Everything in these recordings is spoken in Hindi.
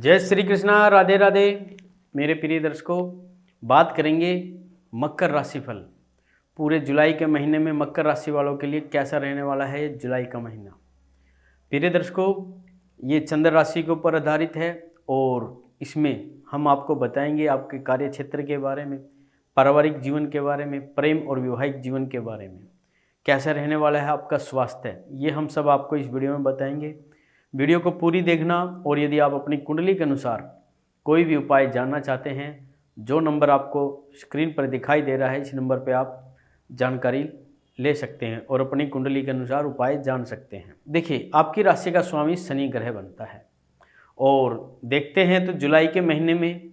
जय श्री कृष्णा, राधे राधे। मेरे प्रिय दर्शकों, बात करेंगे मकर राशिफल। पूरे जुलाई के महीने में मकर राशि वालों के लिए कैसा रहने वाला है ये जुलाई का महीना। प्रिय दर्शकों, ये चंद्र राशि के ऊपर आधारित है और इसमें हम आपको बताएंगे आपके कार्य क्षेत्र के बारे में, पारिवारिक जीवन के बारे में, प्रेम और वैवाहिक जीवन के बारे में, कैसा रहने वाला है आपका स्वास्थ्य, ये हम सब आपको इस वीडियो में बताएंगे। वीडियो को पूरी देखना। और यदि आप अपनी कुंडली के अनुसार कोई भी उपाय जानना चाहते हैं, जो नंबर आपको स्क्रीन पर दिखाई दे रहा है, इस नंबर पर आप जानकारी ले सकते हैं और अपनी कुंडली के अनुसार उपाय जान सकते हैं। देखिए, आपकी राशि का स्वामी शनि ग्रह बनता है और देखते हैं तो जुलाई के महीने में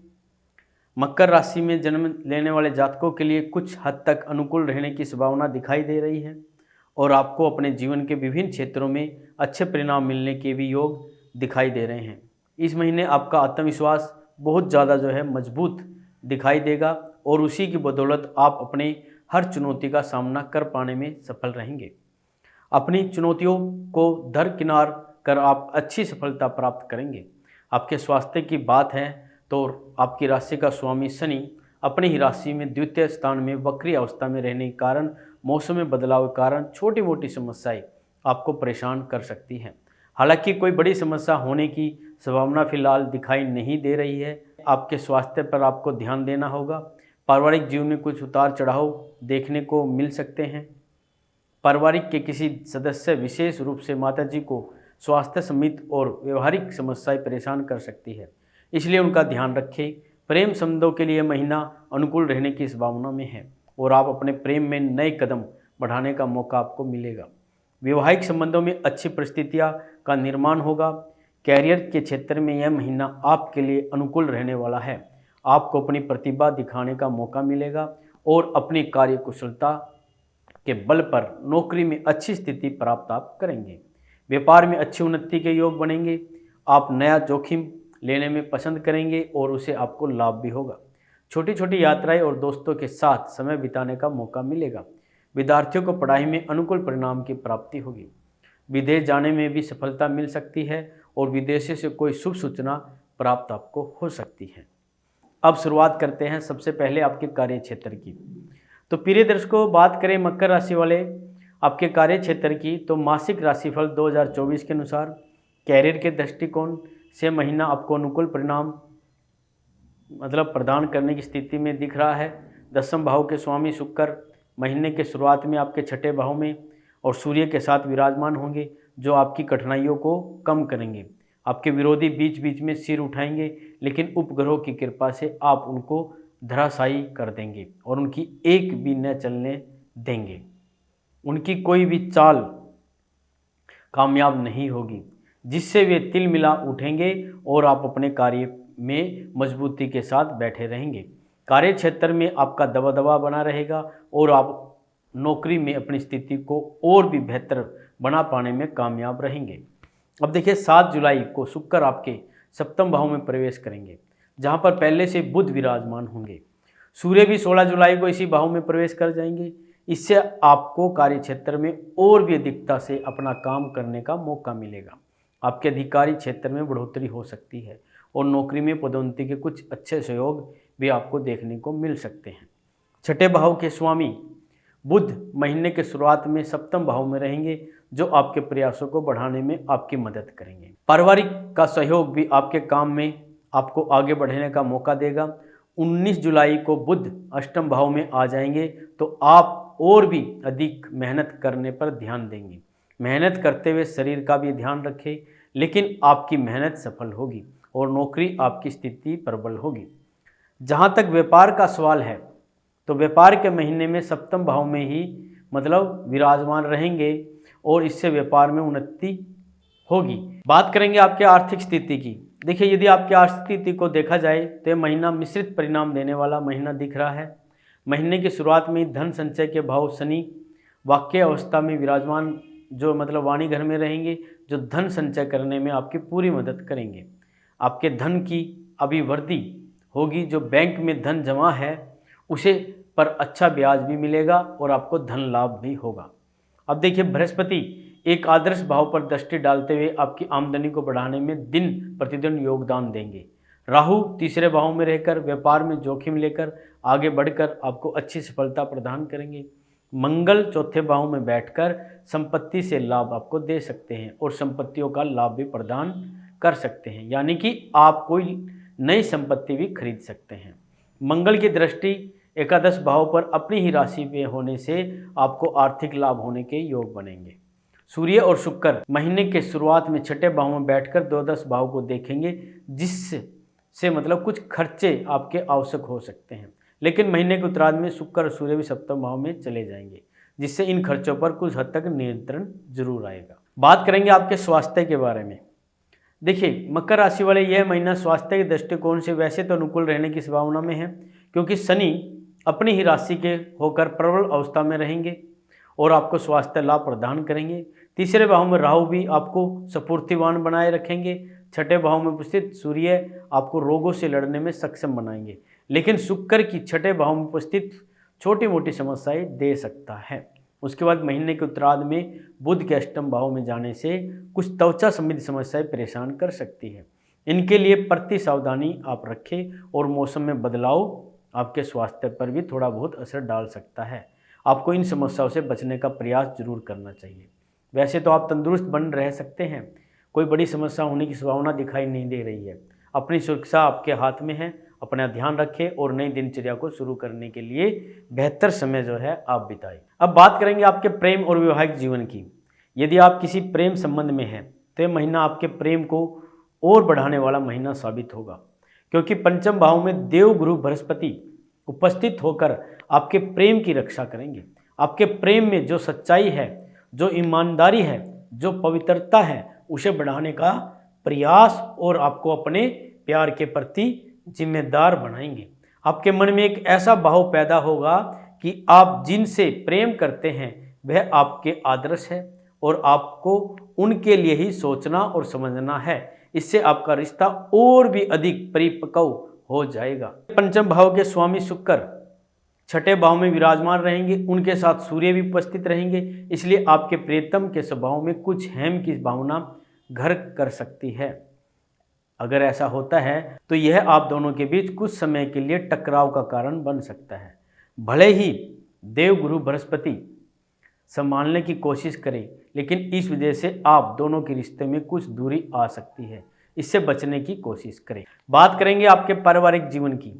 मकर राशि में जन्म लेने वाले जातकों के लिए कुछ हद तक अनुकूल रहने की संभावना दिखाई दे रही है और आपको अपने जीवन के विभिन्न क्षेत्रों में अच्छे परिणाम मिलने के भी योग दिखाई दे रहे हैं। इस महीने आपका आत्मविश्वास बहुत ज़्यादा मजबूत दिखाई देगा और उसी की बदौलत आप अपने हर चुनौती का सामना कर पाने में सफल रहेंगे। अपनी चुनौतियों को दरकिनार कर आप अच्छी सफलता प्राप्त करेंगे। आपके स्वास्थ्य की बात है तो आपकी राशि का स्वामी शनि अपनी ही राशि में द्वितीय स्थान में वक्री अवस्था में रहने के कारण मौसम में बदलाव के कारण छोटी मोटी समस्याएं आपको परेशान कर सकती हैं। हालांकि कोई बड़ी समस्या होने की संभावना फिलहाल दिखाई नहीं दे रही है। आपके स्वास्थ्य पर आपको ध्यान देना होगा। पारिवारिक जीवन में कुछ उतार चढ़ाव देखने को मिल सकते हैं। पारिवारिक के किसी सदस्य, विशेष रूप से माताजी को स्वास्थ्य संबंधित और व्यवहारिक समस्याएं परेशान कर सकती है, इसलिए उनका ध्यान रखें। प्रेम संबंधों के लिए महीना अनुकूल रहने की संभावना में है और आप अपने प्रेम में नए कदम बढ़ाने का मौका आपको मिलेगा। वैवाहिक संबंधों में अच्छी परिस्थितियां का निर्माण होगा। कैरियर के क्षेत्र में यह महीना आपके लिए अनुकूल रहने वाला है। आपको अपनी प्रतिभा दिखाने का मौका मिलेगा और अपनी कार्यकुशलता के बल पर नौकरी में अच्छी स्थिति प्राप्त आप करेंगे। व्यापार में अच्छी उन्नति के योग बनेंगे। आप नया जोखिम लेने में पसंद करेंगे और उसे आपको लाभ भी होगा। छोटी छोटी यात्राएं और दोस्तों के साथ समय बिताने का मौका मिलेगा। विद्यार्थियों को पढ़ाई में अनुकूल परिणाम की प्राप्ति होगी। विदेश जाने में भी सफलता मिल सकती है और विदेश से कोई शुभ सूचना प्राप्त आपको हो सकती है। अब शुरुआत करते हैं सबसे पहले आपके कार्य क्षेत्र की। तो प्रिय दर्शकों, बात करें मकर राशि वाले आपके कार्य क्षेत्र की, तो मासिक राशिफल 2024 के अनुसार कैरियर के दृष्टिकोण से महीना आपको अनुकूल परिणाम प्रदान करने की स्थिति में दिख रहा है। दसम भाव के स्वामी शुक्र महीने के शुरुआत में आपके छठे भाव में और सूर्य के साथ विराजमान होंगे, जो आपकी कठिनाइयों को कम करेंगे। आपके विरोधी बीच बीच में सिर उठाएंगे, लेकिन उपग्रहों की कृपा से आप उनको धराशायी कर देंगे और उनकी एक भी न चलने देंगे। उनकी कोई भी चाल कामयाब नहीं होगी, जिससे वे तिलमिला उठेंगे और आप अपने कार्य में मजबूती के साथ बैठे रहेंगे। कार्य क्षेत्र में आपका दबदबा बना रहेगा और आप नौकरी में अपनी स्थिति को और भी बेहतर बना पाने में कामयाब रहेंगे। अब देखिए, 7 जुलाई को शुक्र आपके सप्तम भाव में प्रवेश करेंगे, जहां पर पहले से बुध विराजमान होंगे। सूर्य भी 16 जुलाई को इसी भाव में प्रवेश कर जाएंगे। इससे आपको कार्य क्षेत्र में और भी अधिकता से अपना काम करने का मौका मिलेगा। आपके अधिकारी क्षेत्र में बढ़ोतरी हो सकती है और नौकरी में पदोन्नति के कुछ अच्छे सहयोग भी आपको देखने को मिल सकते हैं। छठे भाव के स्वामी बुध महीने के शुरुआत में सप्तम भाव में रहेंगे, जो आपके प्रयासों को बढ़ाने में आपकी मदद करेंगे। पारिवारिक का सहयोग भी आपके काम में आपको आगे बढ़ने का मौका देगा। 19 जुलाई को बुध अष्टम भाव में आ जाएंगे, तो आप और भी अधिक मेहनत करने पर ध्यान देंगे। मेहनत करते हुए शरीर का भी ध्यान रखें, लेकिन आपकी मेहनत सफल होगी और नौकरी आपकी स्थिति प्रबल होगी। जहाँ तक व्यापार का सवाल है, तो व्यापार के महीने में सप्तम भाव में ही विराजमान रहेंगे और इससे व्यापार में उन्नति होगी। बात करेंगे आपके आर्थिक स्थिति की। देखिए, यदि आपकी आर्थिक स्थिति को देखा जाए तो यह महीना मिश्रित परिणाम देने वाला महीना दिख रहा है। महीने की शुरुआत में धन संचय के भाव शनि वाक्य अवस्था में विराजमान वाणी घर में रहेंगे, जो धन संचय करने में आपकी पूरी मदद करेंगे। आपके धन की अभिवृद्धि होगी। जो बैंक में धन जमा है उसे पर अच्छा ब्याज भी मिलेगा और आपको धन लाभ भी होगा। अब देखिए, बृहस्पति एक आदर्श भाव पर दृष्टि डालते हुए आपकी आमदनी को बढ़ाने में दिन प्रतिदिन योगदान देंगे। राहु तीसरे भाव में रहकर व्यापार में जोखिम लेकर आगे बढ़कर आपको अच्छी सफलता प्रदान करेंगे। मंगल चौथे भाव में बैठकर संपत्ति से लाभ आपको दे सकते हैं और संपत्तियों का लाभ भी प्रदान कर सकते हैं, यानी कि आप कोई नई संपत्ति भी खरीद सकते हैं। मंगल की दृष्टि एकादश भाव पर अपनी ही राशि में होने से आपको आर्थिक लाभ होने के योग बनेंगे। सूर्य और शुक्र महीने के शुरुआत में छठे भाव में बैठकर द्वादश भाव को देखेंगे, जिससे मतलब कुछ खर्चे आपके आवश्यक हो सकते हैं, लेकिन महीने के उत्तरार्ध में शुक्र और सूर्य भी सप्तम भाव में चले जाएंगे, जिससे इन खर्चों पर कुछ हद तक नियंत्रण जरूर आएगा। बात करेंगे आपके स्वास्थ्य के बारे में। देखिए, मकर राशि वाले यह महीना स्वास्थ्य के दृष्टिकोण से वैसे तो अनुकूल रहने की संभावना में है, क्योंकि शनि अपनी ही राशि के होकर प्रबल अवस्था में रहेंगे और आपको स्वास्थ्य लाभ प्रदान करेंगे। तीसरे भाव में राहु भी आपको स्फूर्तिवान बनाए रखेंगे। छठे भाव में उपस्थित सूर्य आपको रोगों से लड़ने में सक्षम बनाएंगे, लेकिन शुक्र की छठे भाव में उपस्थित छोटी मोटी समस्याएं दे सकता है। उसके बाद महीने के उत्तरार्ध में बुध के अष्टम भाव में जाने से कुछ त्वचा संबंधी समस्याएं परेशान कर सकती है। इनके लिए प्रति सावधानी आप रखें और मौसम में बदलाव आपके स्वास्थ्य पर भी थोड़ा बहुत असर डाल सकता है। आपको इन समस्याओं से बचने का प्रयास जरूर करना चाहिए। वैसे तो आप तंदुरुस्त बन रह सकते हैं, कोई बड़ी समस्या होने की संभावना दिखाई नहीं दे रही है। अपनी सुरक्षा आपके हाथ में है, अपना ध्यान रखें और नई दिनचर्या को शुरू करने के लिए बेहतर समय जो है आप बिताएं। अब बात करेंगे आपके प्रेम और वैवाहिक जीवन की। यदि आप किसी प्रेम संबंध में हैं तो यह महीना आपके प्रेम को और बढ़ाने वाला महीना साबित होगा, क्योंकि पंचम भाव में देव गुरु बृहस्पति उपस्थित होकर आपके प्रेम की रक्षा करेंगे। आपके प्रेम में जो सच्चाई है, जो ईमानदारी है, जो पवित्रता है, उसे बढ़ाने का प्रयास और आपको अपने प्यार के प्रति जिम्मेदार बनाएंगे। आपके मन में एक ऐसा भाव पैदा होगा कि आप जिनसे प्रेम करते हैं वह आपके आदर्श है और आपको उनके लिए ही सोचना और समझना है। इससे आपका रिश्ता और भी अधिक परिपक्व हो जाएगा। पंचम भाव के स्वामी शुक्र छठे भाव में विराजमान रहेंगे, उनके साथ सूर्य भी उपस्थित रहेंगे, इसलिए आपके प्रियतम के स्वभाव में कुछ हेम की भावना घर कर सकती है। अगर ऐसा होता है तो यह आप दोनों के बीच कुछ समय के लिए टकराव का कारण बन सकता है। भले ही देव गुरु बृहस्पति संभालने की कोशिश करें, लेकिन इस वजह से आप दोनों के रिश्ते में कुछ दूरी आ सकती है। इससे बचने की कोशिश करें। बात करेंगे आपके पारिवारिक जीवन की।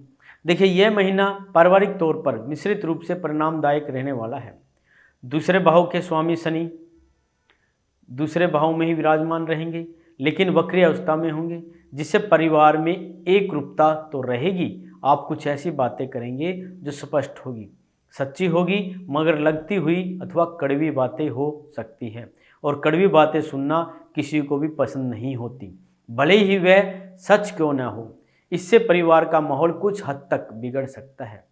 देखिए, यह महीना पारिवारिक तौर पर मिश्रित रूप से परिणामदायक रहने वाला है। दूसरे भाव के स्वामी शनि दूसरे भाव में ही विराजमान रहेंगे, लेकिन वक्री अवस्था में होंगे, जिससे परिवार में एक रूपता तो रहेगी। आप कुछ ऐसी बातें करेंगे जो स्पष्ट होगी, सच्ची होगी, मगर लगती हुई अथवा कड़वी बातें हो सकती है, और कड़वी बातें सुनना किसी को भी पसंद नहीं होती, भले ही वह सच क्यों ना हो। इससे परिवार का माहौल कुछ हद तक बिगड़ सकता है।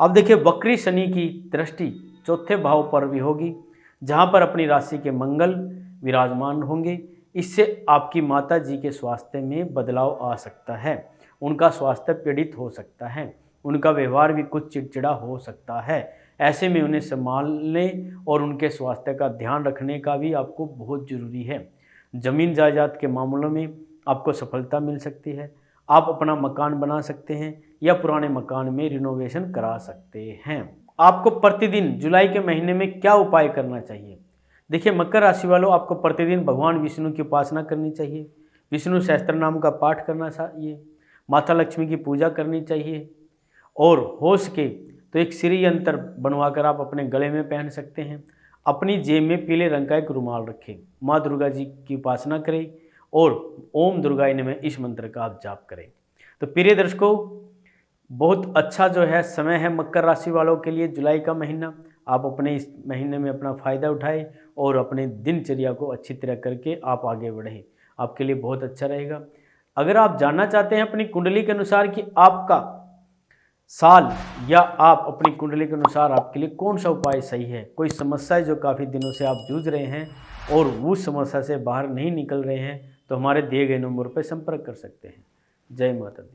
अब देखिए, वक्री शनि की दृष्टि चौथे भाव पर भी होगी, जहाँ पर अपनी राशि के मंगल विराजमान होंगे। इससे आपकी माता जी के स्वास्थ्य में बदलाव आ सकता है, उनका स्वास्थ्य पीड़ित हो सकता है, उनका व्यवहार भी कुछ चिड़चिड़ा हो सकता है। ऐसे में उन्हें संभालने और उनके स्वास्थ्य का ध्यान रखने का भी आपको बहुत ज़रूरी है। ज़मीन जायदाद के मामलों में आपको सफलता मिल सकती है। आप अपना मकान बना सकते हैं या पुराने मकान में रिनोवेशन करा सकते हैं। आपको प्रतिदिन जुलाई के महीने में क्या उपाय करना चाहिए? देखिए, मकर राशि वालों, आपको प्रतिदिन भगवान विष्णु की उपासना करनी चाहिए, विष्णु सहस्त्र नाम का पाठ करना चाहिए, माता लक्ष्मी की पूजा करनी चाहिए, और हो सके तो एक श्री यंत्र बनवाकर आप अपने गले में पहन सकते हैं। अपनी जेब में पीले रंग का एक रुमाल रखें, माँ दुर्गा जी की उपासना करें और ओम दुर्गाय नमः इस मंत्र का आप जाप करें। तो प्रिय दर्शकों, बहुत अच्छा जो है समय है मकर राशि वालों के लिए जुलाई का महीना। आप अपने इस महीने में अपना फ़ायदा उठाएं और अपने दिनचर्या को अच्छी तरह करके आप आगे बढ़ें, आपके लिए बहुत अच्छा रहेगा। अगर आप जानना चाहते हैं अपनी कुंडली के अनुसार कि आपका साल या आप अपनी कुंडली के अनुसार आपके लिए कौन सा उपाय सही है, कोई समस्या जो काफ़ी दिनों से आप जूझ रहे हैं और उस समस्या से बाहर नहीं निकल रहे हैं, तो हमारे दिए गए नंबर पर संपर्क कर सकते हैं। जय माता दी।